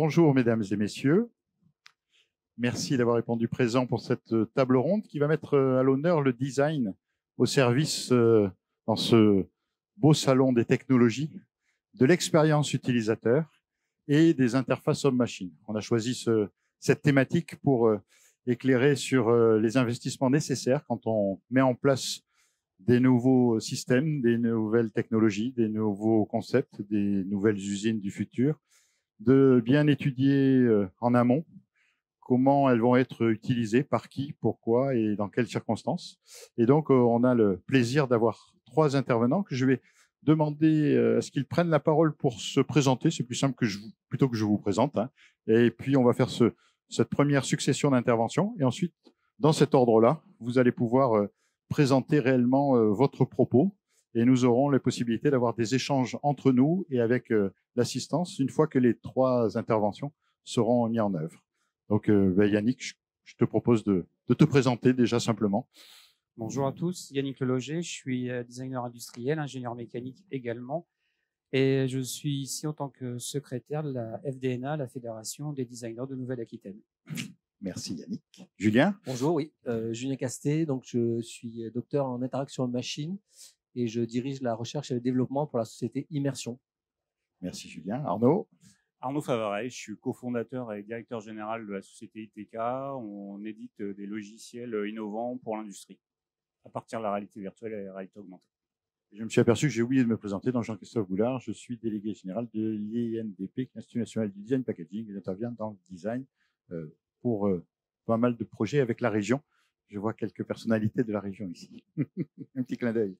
Bonjour mesdames et messieurs, merci d'avoir répondu présent pour cette table ronde qui va mettre à l'honneur le design au service dans ce beau salon des technologies, de l'expérience utilisateur et des interfaces homme-machine. On a choisi cette thématique pour éclairer sur les investissements nécessaires quand on met en place des nouveaux systèmes, des nouvelles technologies, des nouveaux concepts, des nouvelles usines du futur, de bien étudier en amont comment elles vont être utilisées, par qui, pourquoi et dans quelles circonstances. Et donc, on a le plaisir d'avoir 3 intervenants que je vais demander à ce qu'ils prennent la parole pour se présenter. C'est plus simple plutôt que je vous présente, hein. Et puis, on va faire cette première succession d'interventions. Et ensuite, dans cet ordre-là, vous allez pouvoir présenter réellement votre propos. Et nous aurons la possibilité d'avoir des échanges entre nous et avec l'assistance une fois que les 3 interventions seront mises en œuvre. Donc, Yannick, je te propose de te présenter déjà simplement. Bonjour à tous, Yannick Leloger, je suis designer industriel, ingénieur mécanique également, et je suis ici en tant que secrétaire de la FDNA, la Fédération des designers de Nouvelle-Aquitaine. Merci Yannick. Julien? Bonjour, oui, Julien Castet, donc je suis docteur en interaction machine et je dirige la recherche et le développement pour la société Immersion. Merci Julien. Arnaud? Arnaud Favaret, je suis cofondateur et directeur général de la société ITK. On édite des logiciels innovants pour l'industrie, à partir de la réalité virtuelle et la réalité augmentée. Je me suis aperçu que j'ai oublié de me présenter. Donc, Jean-Christophe Boulard, je suis délégué général de l'INDP, l'Institut national du design packaging, et j'interviens dans le design pour pas mal de projets avec la région. Je vois quelques personnalités de la région ici. Un petit clin d'œil.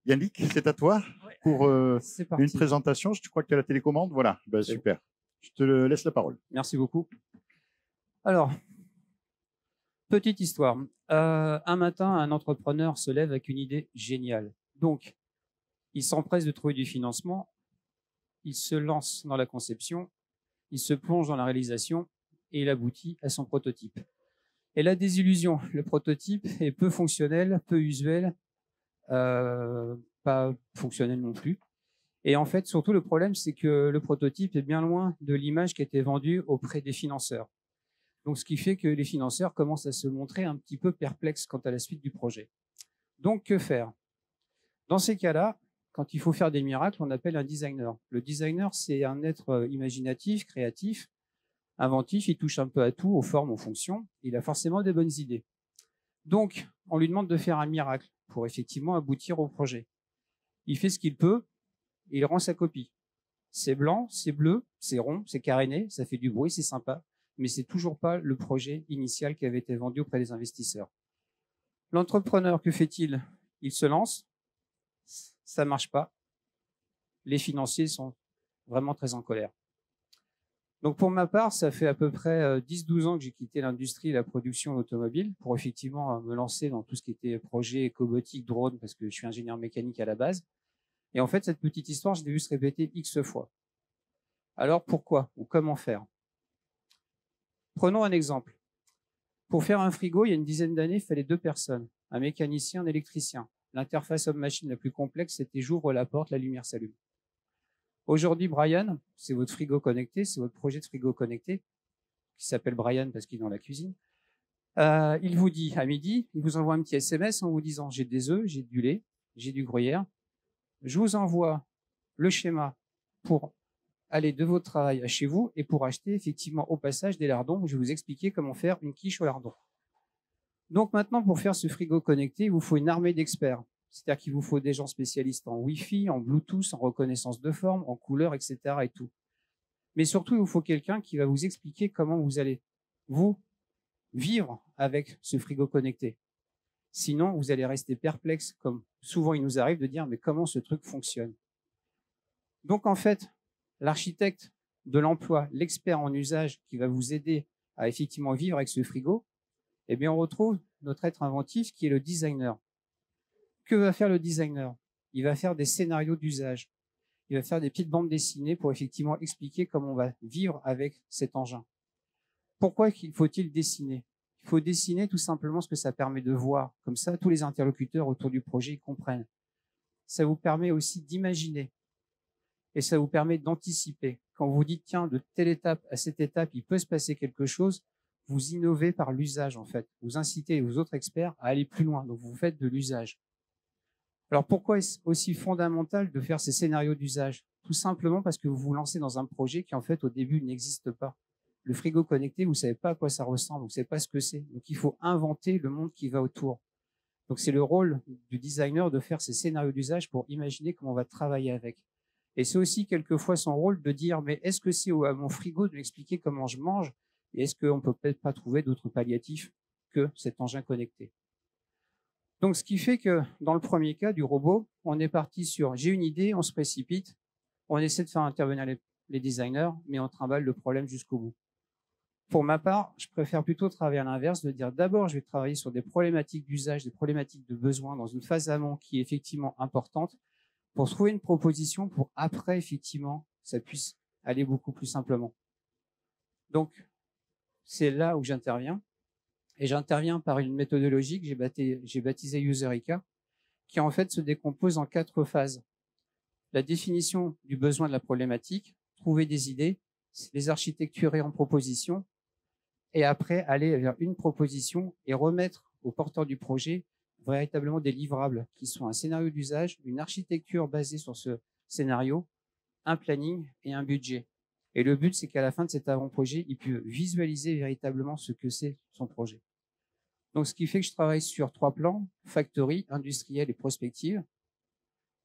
Yannick, c'est à toi pour une présentation. Je crois que tu as la télécommande. Voilà, ben, super. Je te laisse la parole. Merci beaucoup. Alors, petite histoire. Un matin, un entrepreneur se lève avec une idée géniale. Donc, il s'empresse de trouver du financement, il se lance dans la conception, il se plonge dans la réalisation et il aboutit à son prototype. Et la désillusion, le prototype est peu fonctionnel, peu usuel, pas fonctionnel non plus. Et en fait, surtout, le problème, c'est que le prototype est bien loin de l'image qui a été vendue auprès des financeurs. Donc, ce qui fait que les financeurs commencent à se montrer un petit peu perplexes quant à la suite du projet. Donc, que faire? Dans ces cas-là, quand il faut faire des miracles, on appelle un designer. Le designer, c'est un être imaginatif, créatif, inventif, il touche un peu à tout, aux formes, aux fonctions. Il a forcément des bonnes idées. Donc, on lui demande de faire un miracle pour effectivement aboutir au projet. Il fait ce qu'il peut, et il rend sa copie. C'est blanc, c'est bleu, c'est rond, c'est caréné, ça fait du bruit, c'est sympa, mais c'est toujours pas le projet initial qui avait été vendu auprès des investisseurs. L'entrepreneur, que fait-il? Il se lance, ça marche pas. Les financiers sont vraiment très en colère. Donc pour ma part, ça fait à peu près 10-12 ans que j'ai quitté l'industrie et la production automobile pour effectivement me lancer dans tout ce qui était projet cobotique, drone, parce que je suis ingénieur mécanique à la base. Et en fait, cette petite histoire, je l'ai vu se répéter X fois. Alors pourquoi ou comment faire? Prenons un exemple. Pour faire un frigo, il y a une dizaine d'années, il fallait 2 personnes, un mécanicien, un électricien. L'interface homme-machine la plus complexe, c'était j'ouvre la porte, la lumière s'allume. Aujourd'hui, Brian, c'est votre frigo connecté, c'est votre projet de frigo connecté, qui s'appelle Brian parce qu'il est dans la cuisine. Il vous dit à midi, il vous envoie un petit SMS en vous disant j'ai des œufs, j'ai du lait, j'ai du gruyère. Je vous envoie le schéma pour aller de votre travail à chez vous et pour acheter effectivement au passage des lardons. Je vais vous expliquer comment faire une quiche au lardon. Donc maintenant, pour faire ce frigo connecté, il vous faut une armée d'experts. C'est-à-dire qu'il vous faut des gens spécialistes en Wi-Fi, en Bluetooth, en reconnaissance de forme, en couleur, etc. et tout. Mais surtout, il vous faut quelqu'un qui va vous expliquer comment vous allez, vous, vivre avec ce frigo connecté. Sinon, vous allez rester perplexe, comme souvent il nous arrive de dire, mais comment ce truc fonctionne? Donc, en fait, l'architecte de l'emploi, l'expert en usage qui va vous aider à effectivement vivre avec ce frigo, eh bien, on retrouve notre être inventif qui est le designer. Que va faire le designer? Il va faire des scénarios d'usage. Il va faire des petites bandes dessinées pour effectivement expliquer comment on va vivre avec cet engin. Pourquoi faut-il dessiner? Il faut dessiner tout simplement ce que ça permet de voir. Comme ça, tous les interlocuteurs autour du projet comprennent. Ça vous permet aussi d'imaginer. Et ça vous permet d'anticiper. quand vous dites, tiens, de telle étape à cette étape, il peut se passer quelque chose, vous innovez par l'usage, en fait. Vous incitez les autres experts à aller plus loin. Donc, vous faites de l'usage. Alors, pourquoi est-ce aussi fondamental de faire ces scénarios d'usage? Tout simplement parce que vous vous lancez dans un projet qui, en fait, au début, n'existe pas. Le frigo connecté, vous savez pas à quoi ça ressemble, vous savez pas ce que c'est. Donc, il faut inventer le monde qui va autour. Donc, c'est le rôle du designer de faire ces scénarios d'usage pour imaginer comment on va travailler avec. Et c'est aussi quelquefois son rôle de dire, mais est-ce que c'est à mon frigo de m'expliquer comment je mange? Et est-ce qu'on peut peut-être pas trouver d'autres palliatifs que cet engin connecté? Donc, ce qui fait que dans le premier cas du robot, on est parti sur, j'ai une idée, on se précipite, on essaie de faire intervenir les designers, mais on trimballe le problème jusqu'au bout. Pour ma part, je préfère plutôt travailler à l'inverse, de dire d'abord, je vais travailler sur des problématiques d'usage, des problématiques de besoin dans une phase amont qui est effectivement importante pour trouver une proposition pour après, effectivement, ça puisse aller beaucoup plus simplement. Donc, c'est là où j'interviens. Et j'interviens par une méthodologie que j'ai baptisée Userika, qui en fait se décompose en 4 phases. La définition du besoin de la problématique, trouver des idées, les architecturer en propositions, et après aller vers une proposition et remettre au porteur du projet véritablement des livrables qui sont un scénario d'usage, une architecture basée sur ce scénario, un planning et un budget. Et le but, c'est qu'à la fin de cet avant-projet, il peut visualiser véritablement ce que c'est son projet. Donc, ce qui fait que je travaille sur 3 plans, factory, industriel et prospective.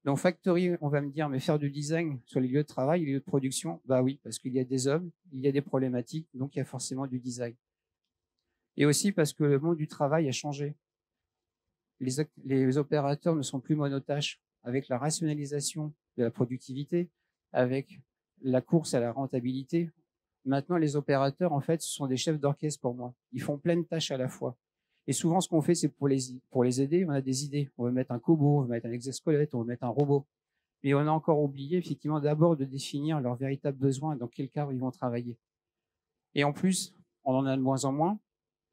Donc, factory, on va me dire, mais faire du design sur les lieux de travail, les lieux de production, bah oui, parce qu'il y a des hommes, il y a des problématiques, donc il y a forcément du design. Et aussi parce que le monde du travail a changé. Les opérateurs ne sont plus monotâches. Avec la rationalisation de la productivité, avec la course à la rentabilité, maintenant, les opérateurs, en fait, ce sont des chefs d'orchestre pour moi. Ils font plein de tâches à la fois. Et souvent, ce qu'on fait, c'est pour les aider, on a des idées. On veut mettre un cobot, on veut mettre un exosquelette, on veut mettre un robot. Mais on a encore oublié, effectivement, d'abord de définir leurs véritables besoins et dans quel cadre ils vont travailler. Et en plus, on en a de moins en moins.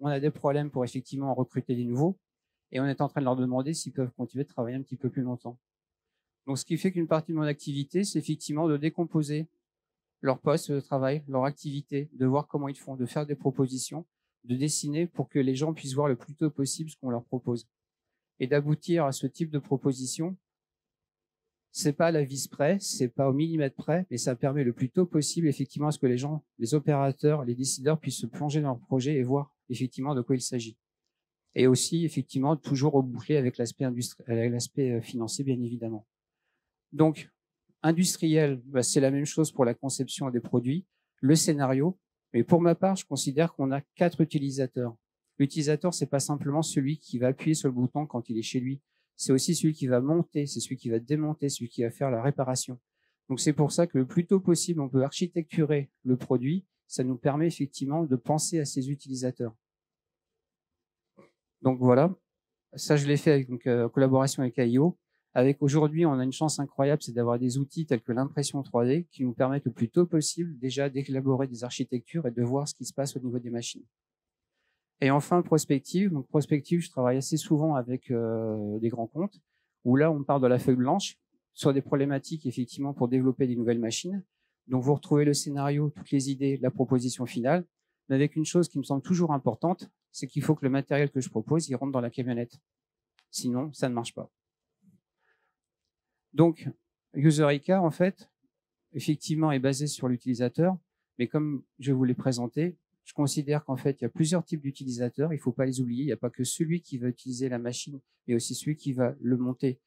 On a des problèmes pour effectivement recruter des nouveaux. Et on est en train de leur demander s'ils peuvent continuer de travailler un petit peu plus longtemps. Donc, ce qui fait qu'une partie de mon activité, c'est effectivement de décomposer leur poste de travail, leur activité, de voir comment ils font, de faire des propositions, de dessiner pour que les gens puissent voir le plus tôt possible ce qu'on leur propose. Et d'aboutir à ce type de proposition, c'est pas à la vis près, c'est pas au millimètre près, mais ça permet le plus tôt possible, effectivement, à ce que les gens, les opérateurs, les décideurs puissent se plonger dans leur projet et voir, effectivement, de quoi il s'agit. Et aussi, effectivement, toujours reboucler avec l'aspect financier, bien évidemment. Donc, industriel, c'est la même chose pour la conception des produits, le scénario. Mais pour ma part, je considère qu'on a 4 utilisateurs. L'utilisateur, c'est pas simplement celui qui va appuyer sur le bouton quand il est chez lui. C'est aussi celui qui va monter, c'est celui qui va démonter, celui qui va faire la réparation. Donc, c'est pour ça que le plus tôt possible, on peut architecturer le produit. Ça nous permet effectivement de penser à ces utilisateurs. Donc, voilà. Ça, je l'ai fait avec, en collaboration avec AIO. Avec aujourd'hui, on a une chance incroyable, c'est d'avoir des outils tels que l'impression 3D qui nous permettent le plus tôt possible déjà d'élaborer des architectures et de voir ce qui se passe au niveau des machines. Et enfin, prospective. Donc, prospective, je travaille assez souvent avec des grands comptes où là, on part de la feuille blanche sur des problématiques, effectivement, pour développer des nouvelles machines. Donc, vous retrouvez le scénario, toutes les idées, la proposition finale, mais avec une chose qui me semble toujours importante, c'est qu'il faut que le matériel que je propose, il rentre dans la camionnette. Sinon, ça ne marche pas. Donc, Userika, en fait, effectivement, est basé sur l'utilisateur, mais comme je vous l'ai présenté, je considère qu'en fait, il y a plusieurs types d'utilisateurs, il ne faut pas les oublier, il n'y a pas que celui qui va utiliser la machine, mais aussi celui qui va le monter,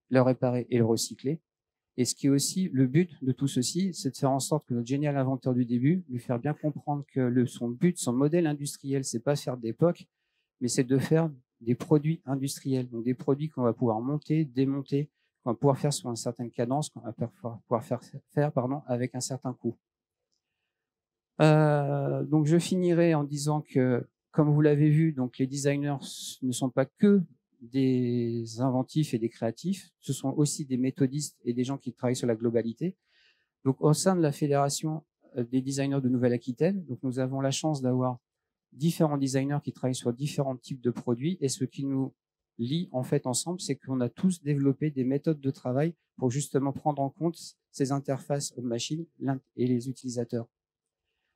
le réparer et le recycler. Et ce qui est aussi le but de tout ceci, c'est de faire en sorte que notre génial inventeur du début, lui faire bien comprendre que son but, son modèle industriel, c'est pas faire d'époque, mais c'est de faire des produits industriels, donc des produits qu'on va pouvoir monter, démonter, qu'on va pouvoir faire sur une certaine cadence, qu'on va pouvoir faire avec un certain coût. Donc je finirai en disant que, comme vous l'avez vu, donc les designers ne sont pas que des inventifs et des créatifs, ce sont aussi des méthodistes et des gens qui travaillent sur la globalité. Donc au sein de la Fédération des designers de Nouvelle-Aquitaine, donc nous avons la chance d'avoir différents designers qui travaillent sur différents types de produits, et ce qui nous lie en fait ensemble, c'est qu'on a tous développé des méthodes de travail pour justement prendre en compte ces interfaces homme-machine et les utilisateurs.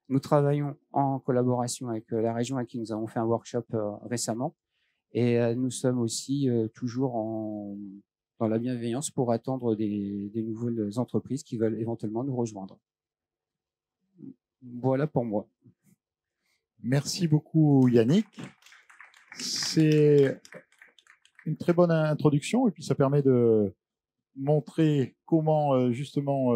Nous travaillons en collaboration avec la région à qui nous avons fait un workshop récemment, et nous sommes aussi toujours dans la bienveillance pour attendre des nouvelles entreprises qui veulent éventuellement nous rejoindre. Voilà pour moi. Merci beaucoup Yannick. C'est une très bonne introduction et puis ça permet de montrer comment justement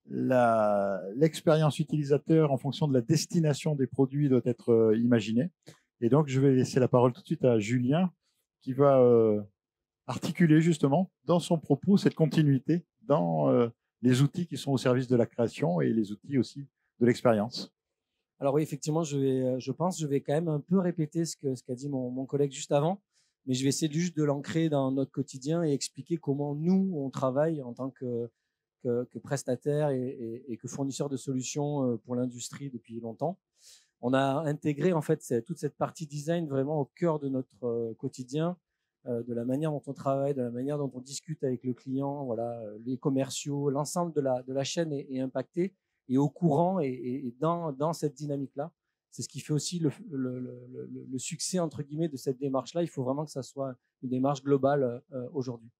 l'expérience utilisateur en fonction de la destination des produits doit être imaginée. Et donc je vais laisser la parole tout de suite à Julien qui va articuler justement dans son propos cette continuité dans les outils qui sont au service de la création et les outils aussi de l'expérience. Alors oui, effectivement, je vais quand même un peu répéter ce qu'a dit mon collègue juste avant, mais je vais essayer juste de l'ancrer dans notre quotidien et expliquer comment nous, on travaille en tant que prestataire et que fournisseur de solutions pour l'industrie depuis longtemps. On a intégré en fait toute cette partie design vraiment au cœur de notre quotidien, de la manière dont on travaille, de la manière dont on discute avec le client, voilà, les commerciaux, l'ensemble de la chaîne est impacté et au courant et dans cette dynamique-là. C'est ce qui fait aussi le succès entre guillemets de cette démarche-là. Il faut vraiment que ça soit une démarche globale aujourd'hui.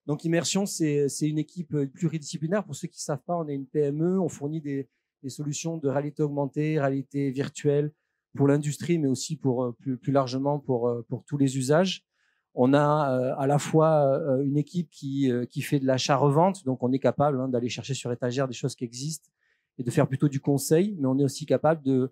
Donc Immersion, c'est une équipe pluridisciplinaire. Pour ceux qui ne savent pas, on est une PME, on fournit des solutions de réalité augmentée, réalité virtuelle pour l'industrie, mais aussi pour plus largement pour tous les usages. On a à la fois une équipe qui fait de l'achat-revente, donc on est capable d'aller chercher sur étagère des choses qui existent et de faire plutôt du conseil, mais on est aussi capable de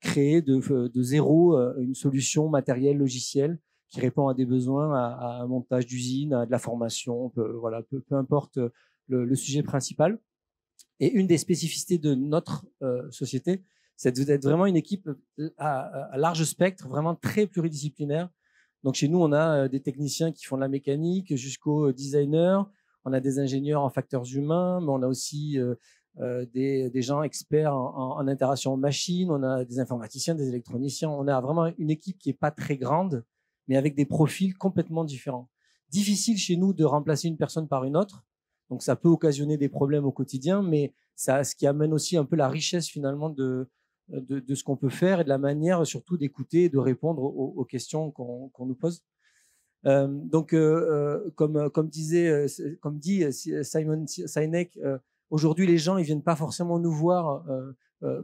créer de zéro une solution matérielle, logicielle qui répond à des besoins, à un montage d'usine, à de la formation, peu importe le sujet principal. Et une des spécificités de notre société, c'est d'être vraiment une équipe à large spectre, vraiment très pluridisciplinaire. Donc chez nous, on a des techniciens qui font de la mécanique jusqu'aux designers, on a des ingénieurs en facteurs humains, mais on a aussi des gens experts en interaction machine, on a des informaticiens, des électroniciens. On a vraiment une équipe qui n'est pas très grande, mais avec des profils complètement différents. Difficile chez nous de remplacer une personne par une autre, donc ça peut occasionner des problèmes au quotidien, mais ce qui amène aussi un peu la richesse finalement de ce qu'on peut faire et de la manière surtout d'écouter et de répondre aux questions qu'on nous pose. Donc, comme dit Simon Sinek, aujourd'hui les gens ils viennent pas forcément nous voir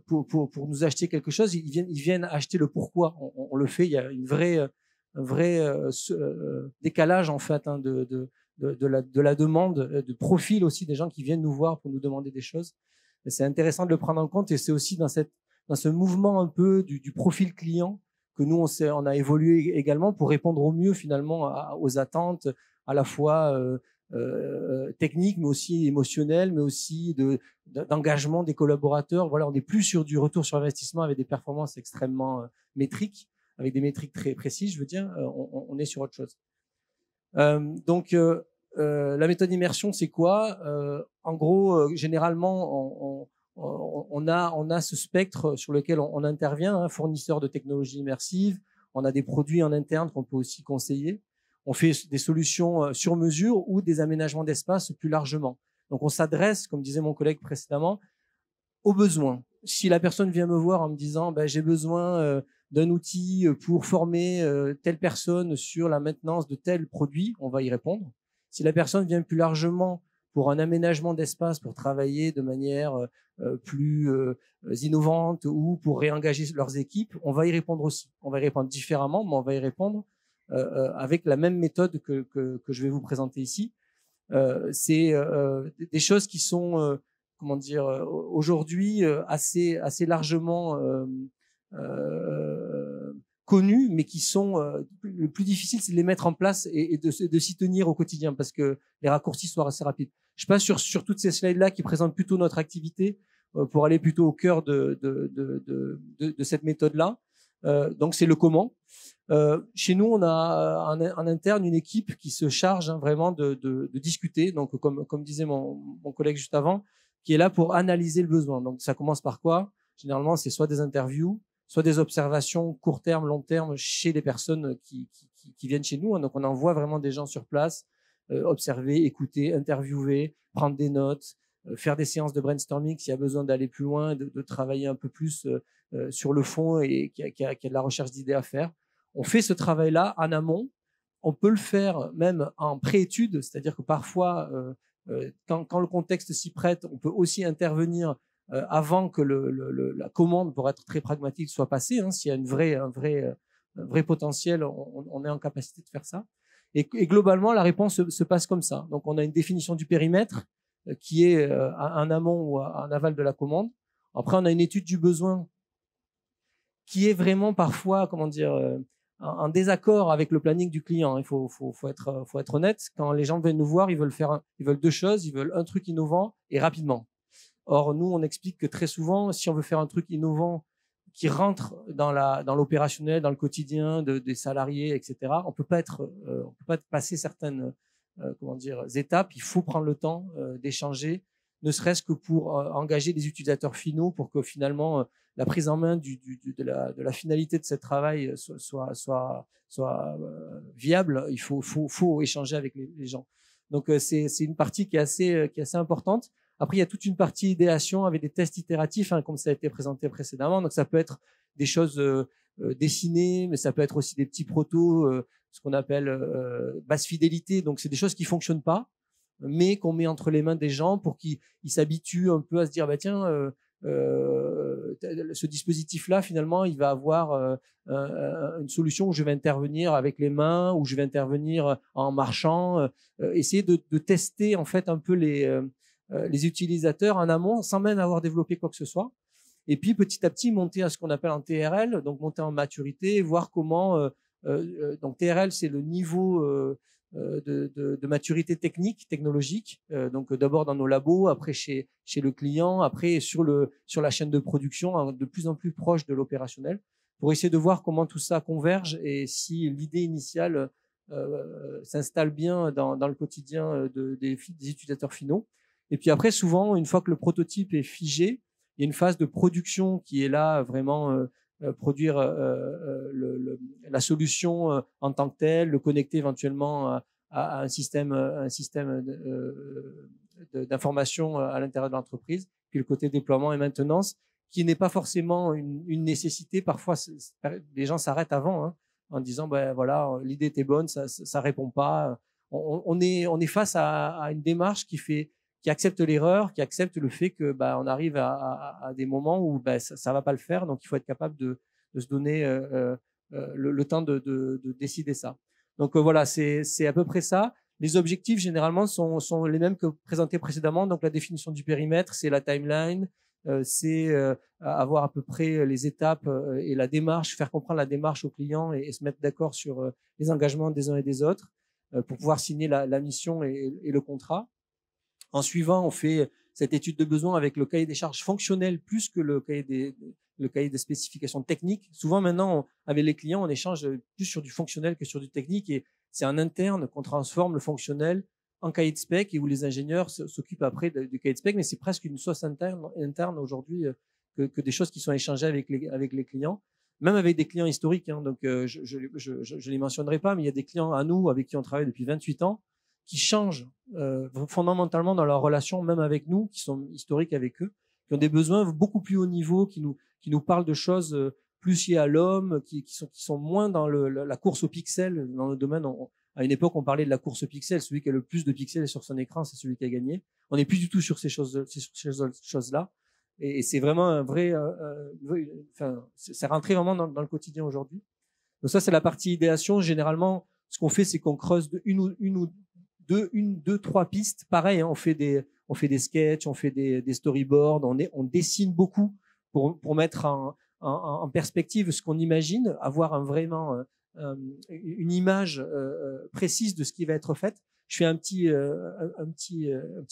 pour nous acheter quelque chose, ils viennent acheter le pourquoi. On le fait. Il y a un vrai décalage en fait de la demande, de profil aussi des gens qui viennent nous voir pour nous demander des choses. Et c'est intéressant de le prendre en compte et c'est aussi dans ce mouvement un peu du profil client que nous on a évolué également pour répondre au mieux finalement aux attentes à la fois techniques mais aussi émotionnelles, mais aussi d'engagement des collaborateurs. Voilà, on n'est plus sur du retour sur investissement avec des performances extrêmement métriques, avec des métriques très précises, je veux dire, on est sur autre chose. Donc la méthode immersion, c'est quoi? En gros, généralement, on a ce spectre sur lequel on intervient, fournisseur de technologies immersives. On a des produits en interne qu'on peut aussi conseiller. On fait des solutions sur mesure ou des aménagements d'espace plus largement. Donc, on s'adresse, comme disait mon collègue précédemment, aux besoins. Si la personne vient me voir en me disant j'ai besoin d'un outil pour former telle personne sur la maintenance de tel produit, on va y répondre. Si la personne vient plus largement pour un aménagement d'espace, pour travailler de manière plus innovante ou pour réengager leurs équipes, on va y répondre aussi. On va y répondre différemment, mais on va y répondre avec la même méthode que je vais vous présenter ici. C'est des choses qui sont, aujourd'hui assez largement connues, mais qui sont le plus difficile, c'est de les mettre en place et de s'y tenir au quotidien parce que les raccourcis soient assez rapides. Je passe sur toutes ces slides-là qui présentent plutôt notre activité pour aller plutôt au cœur de cette méthode-là. Donc, c'est le comment. Chez nous, on a en interne une équipe qui se charge vraiment de discuter. Donc, comme disait mon collègue juste avant, qui est là pour analyser le besoin. Donc, ça commence par quoi? Généralement, c'est soit des interviews, soit des observations court terme, long terme chez les personnes qui qui viennent chez nous. Donc, on envoie vraiment des gens sur place, observer, écouter, interviewer, prendre des notes, faire des séances de brainstorming s'il y a besoin d'aller plus loin, de travailler un peu plus sur le fond et qu'il y a de la recherche d'idées à faire. On fait ce travail-là en amont. On peut le faire même en pré-étude, c'est-à-dire que parfois, quand le contexte s'y prête, on peut aussi intervenir avant que la commande, pour être très pragmatique, soit passée. Hein. S'il y a un vrai potentiel, on est en capacité de faire ça. Et globalement, la réponse se passe comme ça. Donc, on a une définition du périmètre qui est en amont ou en aval de la commande. Après, on a une étude du besoin qui est vraiment parfois, comment dire, en désaccord avec le planning du client. Il faut être honnête. Quand les gens viennent nous voir, ils veulent deux choses. Ils veulent un truc innovant et rapidement. Or, nous, on explique que très souvent, si on veut faire un truc innovant qui rentre dans l'opérationnel, dans le quotidien des salariés, etc., on peut pas passer certaines étapes. Il faut prendre le temps d'échanger, ne serait-ce que pour engager des utilisateurs finaux, pour que finalement la prise en main de la finalité de ce travail soit viable. Il faut échanger avec les gens. Donc c'est une partie qui est assez importante. Après, il y a toute une partie idéation avec des tests itératifs, hein, comme ça a été présenté précédemment. Donc ça peut être des choses dessinées, mais ça peut être aussi des petits protos, ce qu'on appelle basse fidélité. Donc c'est des choses qui fonctionnent pas, mais qu'on met entre les mains des gens pour qu'ils s'habituent un peu à se dire bah tiens, ce dispositif-là, finalement, il va avoir une solution où je vais intervenir avec les mains, où je vais intervenir en marchant, essayer de tester en fait un peu les utilisateurs en amont sans même avoir développé quoi que ce soit. Et puis petit à petit monter à ce qu'on appelle en TRL, donc monter en maturité, voir comment donc TRL c'est le niveau de maturité technologique. Donc d'abord dans nos labos, après chez le client, après sur la chaîne de production, hein, de plus en plus proche de l'opérationnel, pour essayer de voir comment tout ça converge et si l'idée initiale s'installe bien dans le quotidien des utilisateurs finaux. Et puis après, souvent, une fois que le prototype est figé, il y a une phase de production qui est là, vraiment produire la solution en tant que telle, le connecter éventuellement à un système d'information à l'intérieur de l'entreprise. Puis le côté déploiement et maintenance, qui n'est pas forcément une nécessité. Parfois, les gens s'arrêtent avant, hein, en disant ben voilà, l'idée était bonne, ça répond pas. On est face à une démarche qui accepte l'erreur, qui accepte le fait que on arrive à des moments où ça va pas le faire, donc il faut être capable de se donner le temps de décider ça. Donc voilà, c'est à peu près ça. Les objectifs généralement sont les mêmes que présentés précédemment. Donc la définition du périmètre, c'est la timeline, c'est avoir à peu près les étapes et la démarche, faire comprendre la démarche au client et se mettre d'accord sur les engagements des uns et des autres pour pouvoir signer la mission et le contrat. En suivant, on fait cette étude de besoin avec le cahier des charges fonctionnel plus que le cahier des spécifications techniques. Souvent, maintenant, avec les clients, on échange plus sur du fonctionnel que sur du technique et c'est en interne qu'on transforme le fonctionnel en cahier de spec et où les ingénieurs s'occupent après du cahier de spec, mais c'est presque une sauce interne aujourd'hui que des choses qui sont échangées avec les clients, même avec des clients historiques. Hein. Donc, je les mentionnerai pas, mais il y a des clients à nous avec qui on travaille depuis 28 ans qui changent fondamentalement dans leur relation, même avec nous, qui sont historiques avec eux, qui ont des besoins beaucoup plus haut niveau, qui nous parlent de choses plus liées à l'homme, qui sont moins dans la course aux pixels. Dans le domaine, à une époque, on parlait de la course aux pixels. Celui qui a le plus de pixels sur son écran, c'est celui qui a gagné. On n'est plus du tout sur ces choses-là. Et c'est vraiment un vrai, c'est rentré vraiment dans le quotidien aujourd'hui. Donc ça, c'est la partie idéation. Généralement, ce qu'on fait, c'est qu'on creuse deux, trois pistes. Pareil, hein, on fait des sketchs, on fait des storyboards, on dessine beaucoup pour mettre en perspective ce qu'on imagine, avoir vraiment une image précise de ce qui va être fait. Je fais un petit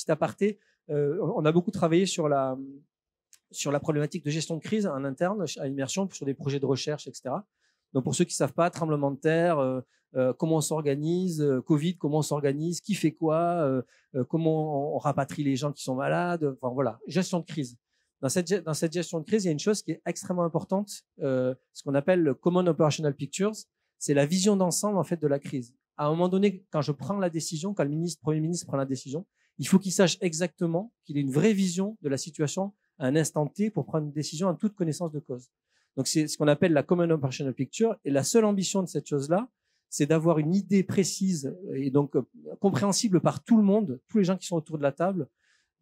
aparté. On a beaucoup travaillé sur la problématique de gestion de crise en interne à Immersion, sur des projets de recherche, etc. Donc pour ceux qui savent pas, tremblement de terre, comment on s'organise, Covid, comment on s'organise, qui fait quoi, comment on rapatrie les gens qui sont malades, enfin voilà, gestion de crise. Dans cette gestion de crise, il y a une chose qui est extrêmement importante, ce qu'on appelle le Common Operational Pictures, c'est la vision d'ensemble en fait de la crise. À un moment donné, quand je prends la décision, quand le Premier ministre prend la décision, il faut qu'il sache exactement, qu'il ait une vraie vision de la situation à un instant T pour prendre une décision en toute connaissance de cause. Donc c'est ce qu'on appelle la Common Operational Picture, et la seule ambition de cette chose-là, c'est d'avoir une idée précise et donc compréhensible par tout le monde, tous les gens qui sont autour de la table,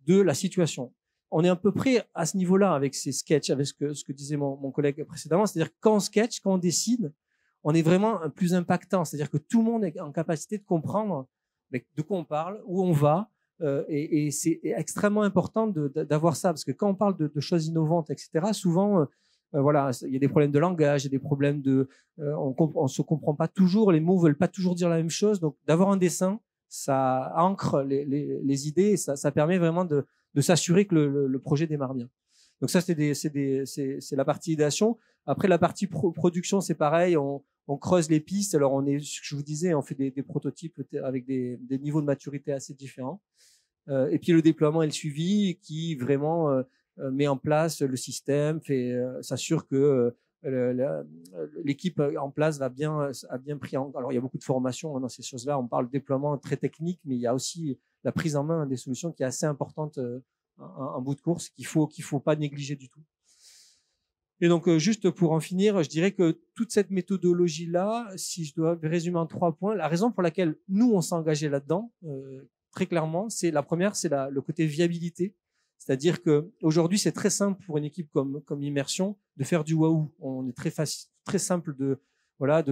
de la situation. On est à peu près à ce niveau-là avec ces sketchs, avec ce que disait mon collègue précédemment, c'est-à-dire quand on sketch, quand on décide, on est vraiment plus impactant, c'est-à-dire que tout le monde est en capacité de comprendre de quoi on parle, où on va, et c'est extrêmement important d'avoir ça, parce que quand on parle de choses innovantes, etc., souvent, voilà, il y a des problèmes de langage, il y a des problèmes on se comprend pas toujours, les mots veulent pas toujours dire la même chose, donc d'avoir un dessin, ça ancre les idées, et ça permet vraiment de s'assurer que le projet démarre bien. Donc ça, c'est la partie idéation. Après, la partie production, c'est pareil, on creuse les pistes. Alors, je vous disais, on fait des prototypes avec des niveaux de maturité assez différents. Et puis, le déploiement et le suivi qui vraiment met en place le système, s'assure que l'équipe en place a bien pris en... Alors, il y a beaucoup de formation dans ces choses-là. On parle de déploiement très technique, mais il y a aussi la prise en main des solutions qui est assez importante en bout de course, qu'il faut pas négliger du tout. Et donc, juste pour en finir, je dirais que toute cette méthodologie-là, si je dois résumer en 3 points, la raison pour laquelle nous, on s'est engagé là-dedans, très clairement, la première, c'est le côté viabilité. C'est-à-dire que aujourd'hui, c'est très simple pour une équipe comme Immersion de faire du waouh. On est très simple de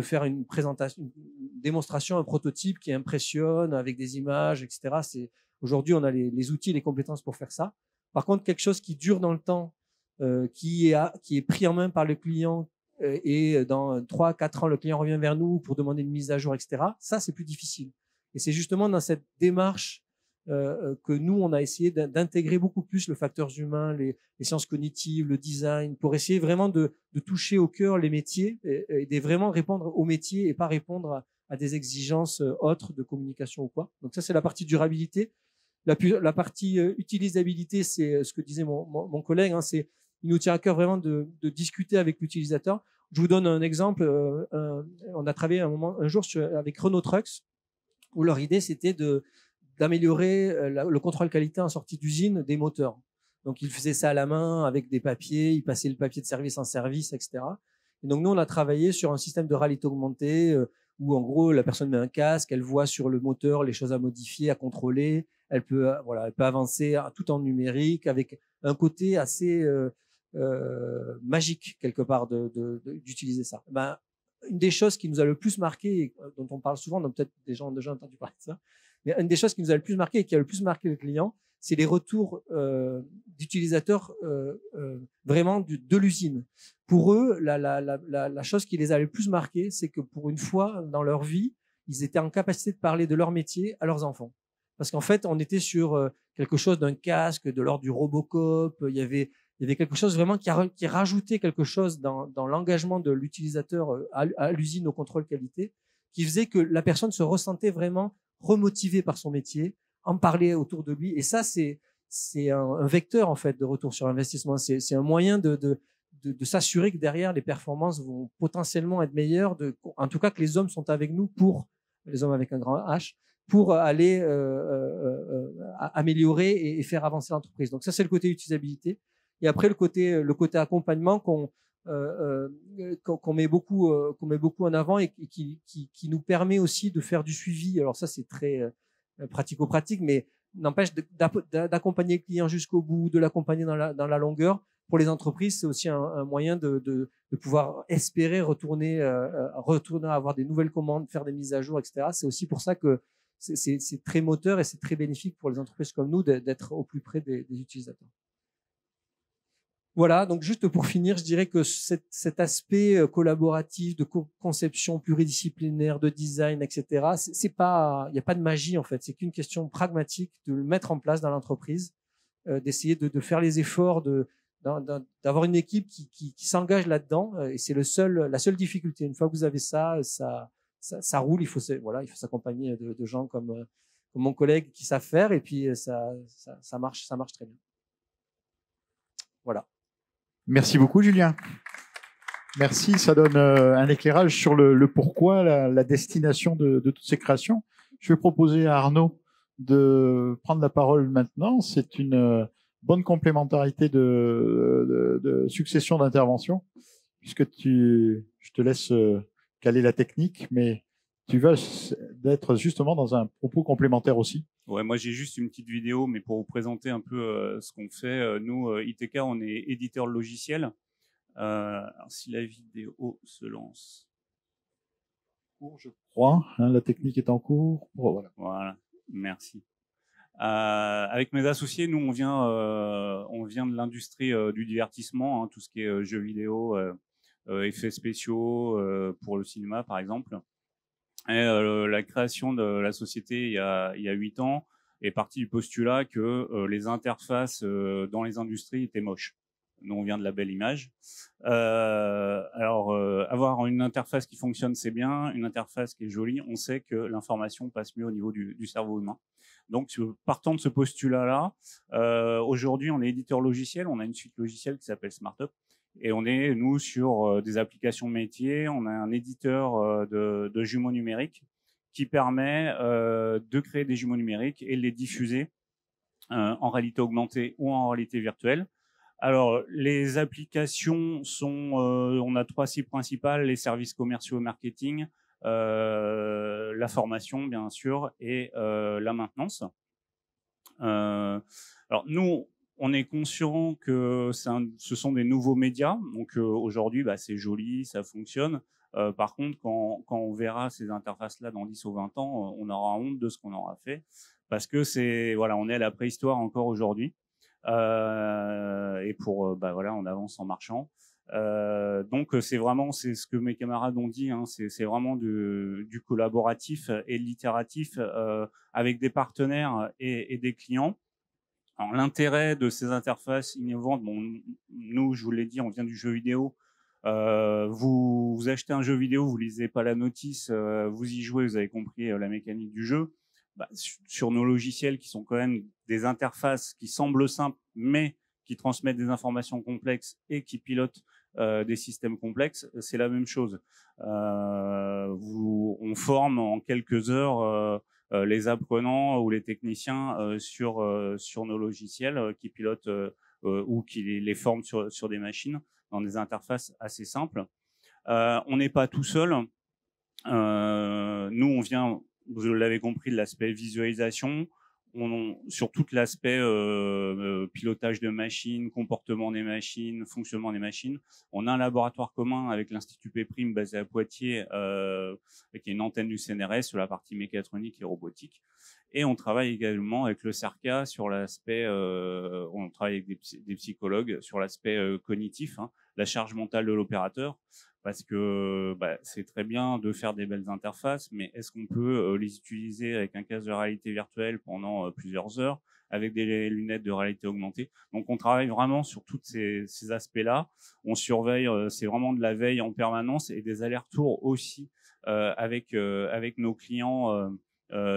faire une présentation, une démonstration, un prototype qui impressionne avec des images, etc. Aujourd'hui, on a les outils, les compétences pour faire ça. Par contre, quelque chose qui dure dans le temps, qui est pris en main par le client, et dans 3-4 ans, le client revient vers nous pour demander une mise à jour, etc. Ça, c'est plus difficile. Et c'est justement dans cette démarche que nous, on a essayé d'intégrer beaucoup plus le facteur humain, les sciences cognitives, le design, pour essayer vraiment de toucher au cœur les métiers et de vraiment répondre aux métiers et pas répondre à des exigences autres de communication ou quoi. Donc ça, c'est la partie durabilité. La partie utilisabilité, c'est ce que disait mon collègue, hein, il nous tient à cœur vraiment de discuter avec l'utilisateur. Je vous donne un exemple. On a travaillé un jour avec Renault Trucks, où leur idée, c'était d'améliorer le contrôle qualité en sortie d'usine des moteurs. Donc, ils faisaient ça à la main avec des papiers, ils passaient le papier de service en service, etc. Et donc, nous, on a travaillé sur un système de réalité augmentée où, en gros, la personne met un casque, elle voit sur le moteur les choses à modifier, à contrôler. Elle peut avancer tout en numérique avec un côté assez magique, quelque part, d'utiliser ça. Une des choses qui nous a le plus marqué, et dont on parle souvent, donc peut-être des gens ont déjà entendu parler de ça, mais une des choses qui nous a le plus marqué et qui a le plus marqué le client, c'est les retours d'utilisateurs vraiment de l'usine. Pour eux, la chose qui les a le plus marqué, c'est que pour une fois dans leur vie, ils étaient en capacité de parler de leur métier à leurs enfants. Parce qu'en fait, on était sur quelque chose d'un casque, de l'ordre du Robocop. Il y avait quelque chose vraiment qui rajoutait quelque chose dans l'engagement de l'utilisateur à l'usine au contrôle qualité, qui faisait que la personne se ressentait vraiment remotivée par son métier, en parlait autour de lui. Et ça, c'est un vecteur en fait de retour sur investissement. C'est un moyen de s'assurer que derrière les performances vont potentiellement être meilleures. En tout cas, que les hommes sont avec nous pour les hommes avec un grand H. Pour aller améliorer et faire avancer l'entreprise. Donc ça, c'est le côté utilisabilité. Et après, le côté accompagnement qu'on met beaucoup en avant et qui nous permet aussi de faire du suivi. Alors ça, c'est très pratico-pratique, mais n'empêche d'accompagner le client jusqu'au bout, de l'accompagner dans la longueur. Pour les entreprises, c'est aussi un moyen de pouvoir espérer retourner à avoir des nouvelles commandes, faire des mises à jour, etc. C'est aussi pour ça que c'est très moteur et c'est très bénéfique pour les entreprises comme nous d'être au plus près des utilisateurs. Voilà, donc juste pour finir, je dirais que cet aspect collaboratif, de conception pluridisciplinaire, de design, etc., il n'y a pas de magie en fait, c'est qu'une question pragmatique de le mettre en place dans l'entreprise, d'essayer de faire les efforts, d'avoir une équipe qui s'engage là-dedans, et c'est la seule difficulté. Une fois que vous avez ça roule, il faut s'accompagner de gens comme mon collègue qui savent faire, et puis ça marche très bien. Voilà. Merci beaucoup, Julien. Merci, ça donne un éclairage sur le pourquoi, la destination de toutes ces créations. Je vais proposer à Arnaud de prendre la parole maintenant. C'est une bonne complémentarité de succession d'interventions, puisque je te laisse caler la technique, mais tu vas être justement dans un propos complémentaire aussi. Ouais, moi j'ai juste une petite vidéo, mais pour vous présenter un peu ce qu'on fait. Nous, ITK, on est éditeur de logiciels. Alors, si la vidéo se lance. Je crois, hein, la technique est en cours. Oh, voilà. Voilà, merci. Avec mes associés, nous on vient de l'industrie du divertissement, hein, tout ce qui est jeux vidéo, effets spéciaux pour le cinéma par exemple. Et la création de la société il y a 8 ans est partie du postulat que les interfaces dans les industries étaient moches. Nous, on vient de la belle image. Avoir une interface qui fonctionne, c'est bien. Une interface qui est jolie, on sait que l'information passe mieux au niveau du cerveau humain. Donc, partant de ce postulat-là, aujourd'hui, on est éditeur logiciel. On a une suite logicielle qui s'appelle SmartUp. Et on est, nous, sur des applications métiers. On a un éditeur de jumeaux numériques qui permet de créer des jumeaux numériques et de les diffuser en réalité augmentée ou en réalité virtuelle. Alors, les applications sont, on a 3 cibles principales, les services commerciaux et marketing, la formation, bien sûr, et la maintenance. Alors, nous, on est conscient que ce sont des nouveaux médias. Donc, aujourd'hui, c'est joli, ça fonctionne. Par contre, quand on verra ces interfaces-là dans 10 ou 20 ans, on aura honte de ce qu'on aura fait. Parce que on est à la préhistoire encore aujourd'hui. Et on avance en marchant. Donc c'est ce que mes camarades ont dit, hein, c'est vraiment du collaboratif et de l'itératif avec des partenaires et des clients. Alors l'intérêt de ces interfaces innovantes, nous je vous l'ai dit, on vient du jeu vidéo. Vous achetez un jeu vidéo, vous lisez pas la notice, vous y jouez, vous avez compris la mécanique du jeu. Sur nos logiciels qui sont quand même des interfaces qui semblent simples, mais qui transmettent des informations complexes et qui pilotent des systèmes complexes, c'est la même chose. On forme en quelques heures les apprenants ou les techniciens sur nos logiciels qui pilotent ou qui les forment sur des machines dans des interfaces assez simples. On n'est pas tout seul. Nous, on vient, vous l'avez compris, de l'aspect visualisation, sur tout l'aspect pilotage de machines, comportement des machines, fonctionnement des machines. On a un laboratoire commun avec l'Institut Péprime basé à Poitiers, qui est une antenne du CNRS sur la partie mécatronique et robotique. Et on travaille également avec le CERCA sur l'aspect, on travaille avec des psychologues sur l'aspect cognitif, hein, la charge mentale de l'opérateur. Parce que c'est très bien de faire des belles interfaces, mais est-ce qu'on peut les utiliser avec un casque de réalité virtuelle pendant plusieurs heures, avec des lunettes de réalité augmentée? Donc on travaille vraiment sur tous ces aspects-là. On surveille, c'est vraiment de la veille en permanence et des allers-retours aussi avec nos clients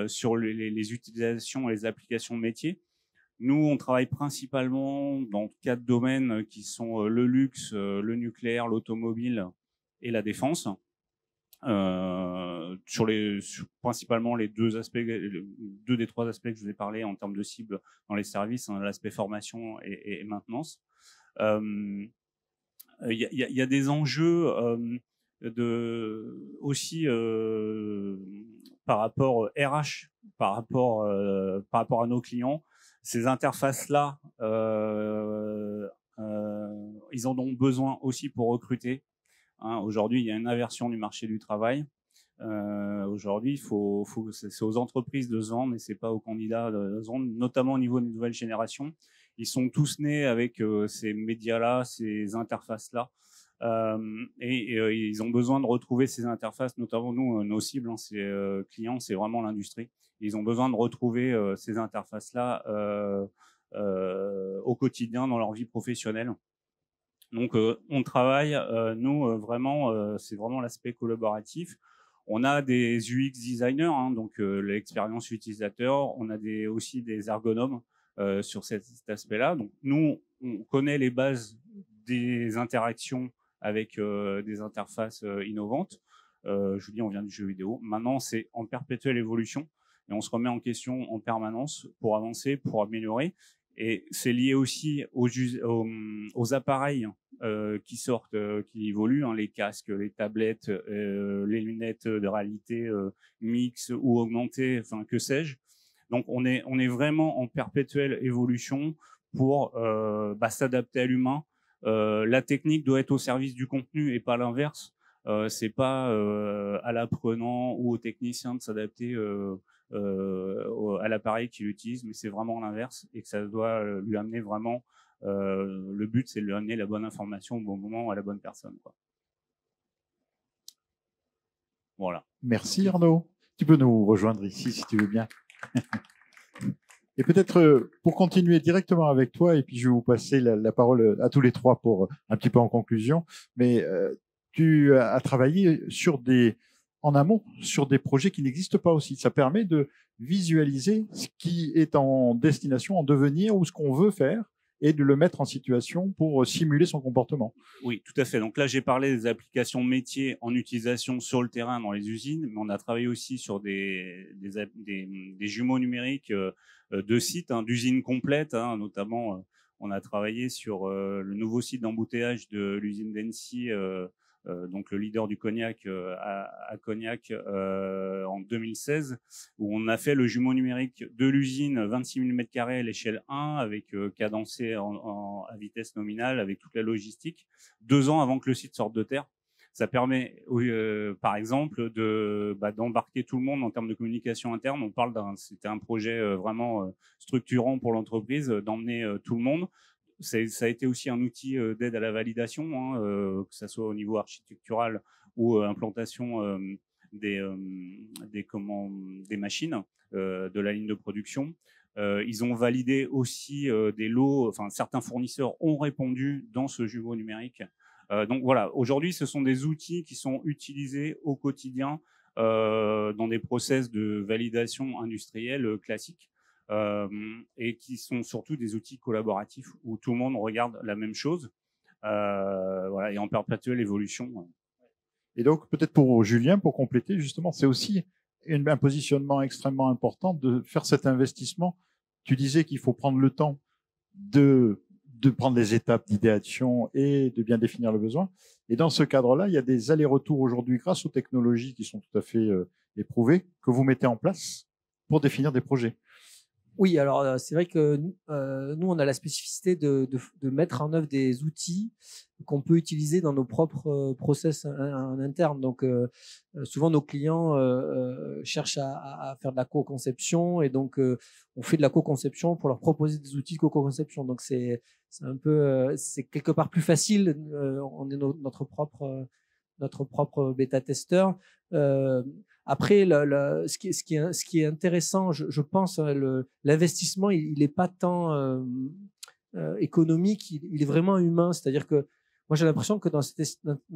sur les utilisations et les applications métiers. Nous, on travaille principalement dans 4 domaines qui sont le luxe, le nucléaire, l'automobile et la défense, principalement les 2 des 3 aspects que je vous ai parlé en termes de cible dans les services, hein, l'aspect formation et maintenance. Il y a des enjeux aussi par rapport RH, par rapport à nos clients. Ces interfaces-là, ils en ont besoin aussi pour recruter. Hein, aujourd'hui, il y a une inversion du marché du travail. Aujourd'hui, c'est aux entreprises de se vendre et c'est pas aux candidats de se vendre, notamment au niveau des nouvelles générations. Ils sont tous nés avec ces médias-là, ces interfaces-là. Ils ont besoin de retrouver ces interfaces, notamment nous, nos cibles, hein, ces clients, c'est vraiment l'industrie. Ils ont besoin de retrouver ces interfaces-là au quotidien dans leur vie professionnelle. Donc, on travaille, nous, vraiment, c'est vraiment l'aspect collaboratif. On a des UX designers, hein, donc l'expérience utilisateur. On a aussi des ergonomes sur cet aspect-là. Donc, nous, on connaît les bases des interactions avec des interfaces innovantes. Je vous dis, on vient du jeu vidéo. Maintenant, c'est en perpétuelle évolution et on se remet en question en permanence pour avancer, pour améliorer. Et c'est lié aussi aux appareils qui sortent, qui évoluent, hein, les casques, les tablettes, les lunettes de réalité mixte ou augmentée, enfin que sais-je. Donc on est vraiment en perpétuelle évolution pour s'adapter à l'humain. La technique doit être au service du contenu et pas l'inverse. C'est pas à l'apprenant ou au technicien de s'adapter à l'appareil qu'il utilise, mais c'est vraiment l'inverse et que ça doit lui amener vraiment. Le but, c'est de lui amener la bonne information au bon moment à la bonne personne, quoi. Voilà. Merci Arnaud. Tu peux nous rejoindre ici si tu veux bien. Et peut-être pour continuer directement avec toi, et puis je vais vous passer la parole à tous les trois pour un petit peu en conclusion, mais tu as travaillé en amont sur des projets qui n'existent pas aussi. Ça permet de visualiser ce qui est en destination, en devenir, ou ce qu'on veut faire, et de le mettre en situation pour simuler son comportement. Oui, tout à fait. Donc là, j'ai parlé des applications métiers en utilisation sur le terrain dans les usines, mais on a travaillé aussi sur des jumeaux numériques de sites, hein, d'usines complètes, hein, notamment. On a travaillé sur le nouveau site d'embouteillage de l'usine d'Annecy, donc le leader du cognac à Cognac en 2016, où on a fait le jumeau numérique de l'usine 26 000 m² à l'échelle 1 avec cadencé à vitesse nominale avec toute la logistique 2 ans avant que le site sorte de terre. Ça permet, par exemple, d'embarquer tout le monde en termes de communication interne. C'était un projet vraiment structurant pour l'entreprise, d'emmener tout le monde. Ça a été aussi un outil d'aide à la validation, hein, que ce soit au niveau architectural ou implantation des machines de la ligne de production. Ils ont validé aussi des lots, enfin certains fournisseurs ont répondu dans ce jumeau numérique. Donc voilà, aujourd'hui ce sont des outils qui sont utilisés au quotidien dans des process de validation industrielle classiques. Et qui sont surtout des outils collaboratifs où tout le monde regarde la même chose, voilà, et en perpétuelle évolution. Et donc, peut-être pour Julien, pour compléter, justement, c'est aussi un positionnement extrêmement important de faire cet investissement. Tu disais qu'il faut prendre le temps de prendre les étapes d'idéation et de bien définir le besoin. Et dans ce cadre-là, il y a des allers-retours aujourd'hui grâce aux technologies qui sont tout à fait éprouvées que vous mettez en place pour définir des projets. Oui, alors c'est vrai que nous, on a la spécificité de mettre en œuvre des outils qu'on peut utiliser dans nos propres process en interne. Donc, souvent, nos clients cherchent à faire de la co-conception et donc on fait de la co-conception pour leur proposer des outils de co-conception. Donc, c'est un peu, c'est quelque part plus facile. On est notre propre bêta-testeur. Après, ce qui est intéressant, je pense, l'investissement, il n'est pas tant économique, il est vraiment humain. C'est-à-dire que moi, j'ai l'impression que dans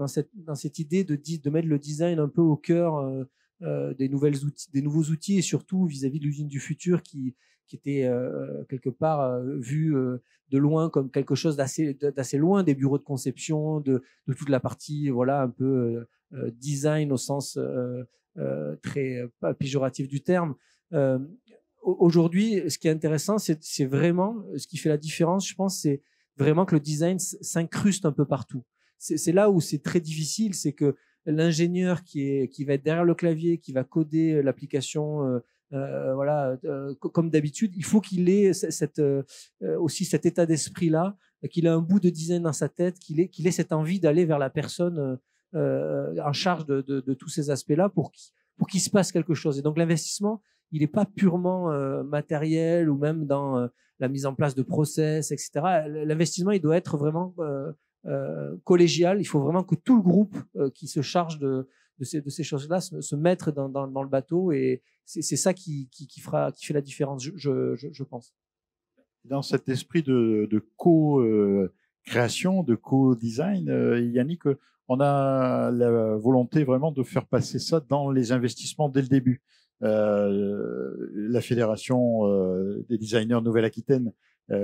cette idée de mettre le design un peu au cœur des nouveaux outils et surtout vis-à-vis de l'usine du futur qui était quelque part vu de loin comme quelque chose d'assez loin des bureaux de conception, de toute la partie, voilà, un peu design au sens très pas péjoratif du terme. Aujourd'hui, ce qui est intéressant, c'est vraiment ce qui fait la différence, je pense, c'est vraiment que le design s'incruste un peu partout. C'est là où c'est très difficile, c'est que l'ingénieur qui va être derrière le clavier, qui va coder l'application, voilà, comme d'habitude, il faut qu'il ait aussi cet état d'esprit-là, qu'il ait un bout de design dans sa tête, qu'il ait cette envie d'aller vers la personne en charge de tous ces aspects-là pour qu'il se passe quelque chose. Et donc l'investissement, il n'est pas purement matériel ou même dans la mise en place de process, etc. L'investissement, il doit être vraiment collégial. Il faut vraiment que tout le groupe qui se charge de ces choses-là se mette dans le bateau, et c'est ça qui fait la différence, je pense. Dans cet esprit de co-création, de co-design, Yannick, on a la volonté vraiment de faire passer ça dans les investissements dès le début. La Fédération des designers Nouvelle-Aquitaine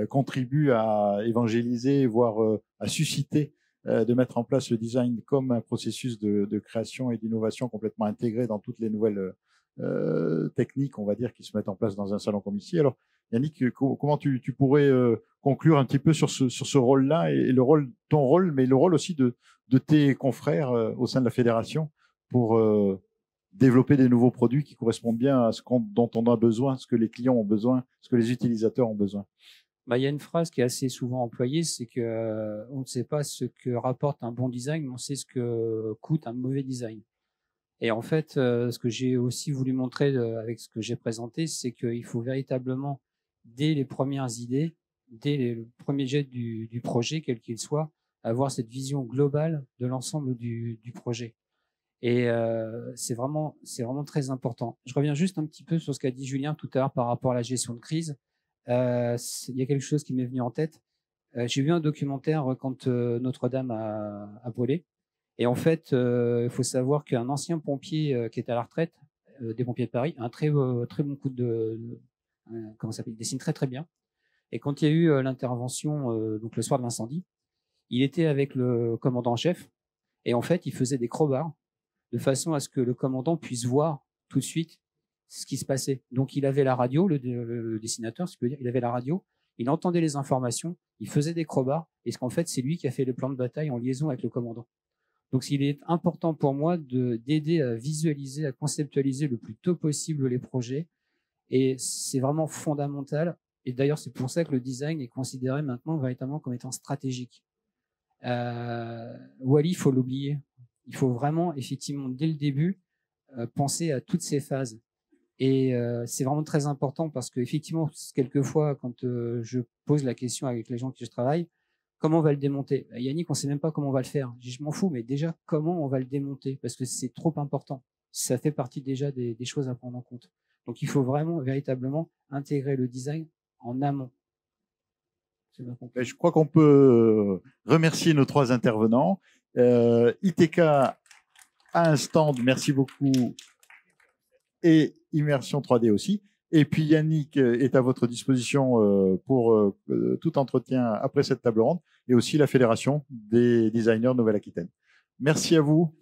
contribue à évangéliser, voire à susciter de mettre en place le design comme un processus de création et d'innovation complètement intégré dans toutes les nouvelles techniques, on va dire, qui se mettent en place dans un salon comme ici. Alors, Yannick, comment tu pourrais conclure un petit peu sur ce rôle-là et le rôle, ton rôle, mais le rôle aussi de tes confrères au sein de la fédération pour développer des nouveaux produits qui correspondent bien à dont on a besoin, ce que les clients ont besoin, ce que les utilisateurs ont besoin. Bah, il y a une phrase qui est assez souvent employée, c'est que on ne sait pas ce que rapporte un bon design, mais on sait ce que coûte un mauvais design. Et en fait, ce que j'ai aussi voulu montrer avec ce que j'ai présenté, c'est qu'il faut véritablement, dès les premières idées, dès le premier jet du projet, quel qu'il soit, avoir cette vision globale de l'ensemble du projet. Et c'est vraiment très important. Je reviens juste un petit peu sur ce qu'a dit Julien tout à l'heure par rapport à la gestion de crise. Il y a quelque chose qui m'est venu en tête. J'ai vu un documentaire quand Notre-Dame a brûlé. Et en fait, il faut savoir qu'un ancien pompier qui est à la retraite, des pompiers de Paris, a un très bon coup comment ça s'appelle, il dessine très très bien. Et quand il y a eu l'intervention, donc le soir de l'incendie, il était avec le commandant en chef. Et en fait, il faisait des crobards de façon à ce que le commandant puisse voir tout de suite ce qui se passait. Donc, il avait la radio, le dessinateur, si je peux dire, il avait la radio, il entendait les informations, il faisait des crobards, et ce qu'en fait, c'est lui qui a fait le plan de bataille en liaison avec le commandant. Donc, il est important pour moi d'aider à visualiser, à conceptualiser le plus tôt possible les projets, et c'est vraiment fondamental. Et d'ailleurs, c'est pour ça que le design est considéré maintenant véritablement comme étant stratégique. Wall-E, il faut l'oublier. Il faut vraiment, effectivement, dès le début, penser à toutes ces phases. Et c'est vraiment très important parce que, effectivement, quelquefois, quand je pose la question avec les gens avec qui je travaille, comment on va le démonter? Yannick, on ne sait même pas comment on va le faire. Je m'en fous, mais déjà, comment on va le démonter? Parce que c'est trop important. Ça fait partie déjà des choses à prendre en compte. Donc, il faut vraiment, véritablement, intégrer le design en amont. Je crois qu'on peut remercier nos trois intervenants. ITK a un stand, merci beaucoup, et Immersion 3D aussi. Et puis Yannick est à votre disposition pour tout entretien après cette table ronde, et aussi la Fédération des designers Nouvelle-Aquitaine. Merci à vous.